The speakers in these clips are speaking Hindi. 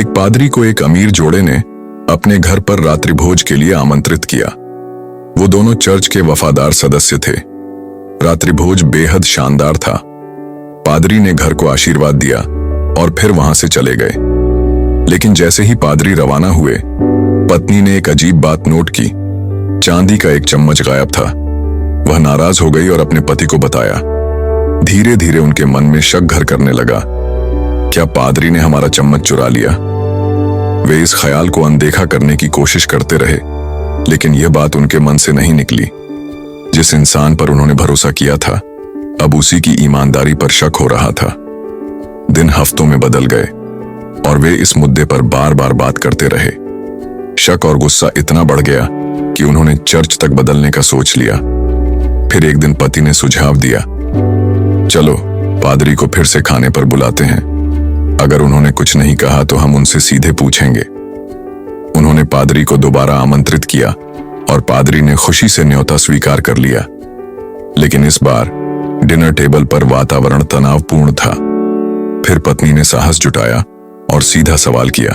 एक पादरी को एक अमीर जोड़े ने अपने घर पर रात्रि भोज के लिए आमंत्रित किया। वो दोनों चर्च के वफादार सदस्य थे। रात्रि भोज बेहद शानदार था। पादरी ने घर को आशीर्वाद दिया और फिर वहां से चले गए। लेकिन जैसे ही पादरी रवाना हुए, पत्नी ने एक अजीब बात नोट की। चांदी का एक चम्मच गायब था। वह नाराज हो गई और अपने पति को बताया। धीरे धीरे उनके मन में शक घर करने लगा, क्या पादरी ने हमारा चम्मच चुरा लिया? वे इस ख्याल को अनदेखा करने की कोशिश करते रहे, लेकिन यह बात उनके मन से नहीं निकली। जिस इंसान पर उन्होंने भरोसा किया था, अब उसी की ईमानदारी पर शक हो रहा था। दिन हफ्तों में बदल गए और वे इस मुद्दे पर बार बार बात करते रहे। शक और गुस्सा इतना बढ़ गया कि उन्होंने चर्च तक बदलने का सोच लिया। फिर एक दिन पति ने सुझाव दिया, चलो पादरी को फिर से खाने पर बुलाते हैं। अगर उन्होंने कुछ नहीं कहा तो हम उनसे सीधे पूछेंगे। उन्होंने पादरी को दोबारा आमंत्रित किया और पादरी ने खुशी से न्योता स्वीकार कर लिया। लेकिन इस बार डिनर टेबल पर वातावरण तनावपूर्ण था। फिर पत्नी ने साहस जुटाया और सीधा सवाल किया,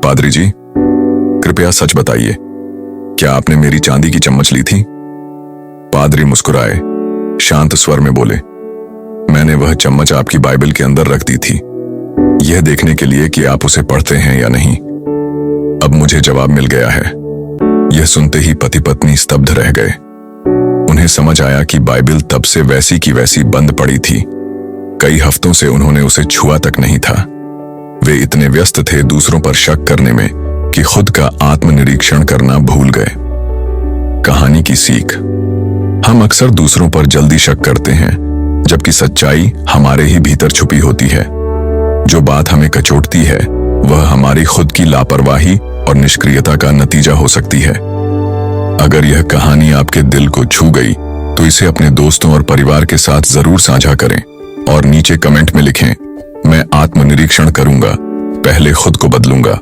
पादरी जी, कृपया सच बताइए, क्या आपने मेरी चांदी की चम्मच ली थी? पादरी मुस्कुराए, शांत स्वर में बोले, मैंने वह चम्मच आपकी बाइबल के अंदर रख दी थी, यह देखने के लिए कि आप उसे पढ़ते हैं या नहीं। अब मुझे जवाब मिल गया है। यह सुनते ही पति पत्नी स्तब्ध रह गए। उन्हें समझ आया कि बाइबल तब से वैसी की वैसी बंद पड़ी थी। कई हफ्तों से उन्होंने उसे छुआ तक नहीं था। वे इतने व्यस्त थे दूसरों पर शक करने में कि खुद का आत्मनिरीक्षण करना भूल गए। कहानी की सीख, हम अक्सर दूसरों पर जल्दी शक करते हैं, जबकि सच्चाई हमारे ही भीतर छुपी होती है। जो बात हमें कचोटती है, वह हमारी खुद की लापरवाही और निष्क्रियता का नतीजा हो सकती है। अगर यह कहानी आपके दिल को छू गई, तो इसे अपने दोस्तों और परिवार के साथ जरूर साझा करें और नीचे कमेंट में लिखें, मैं आत्मनिरीक्षण करूंगा, पहले खुद को बदलूंगा।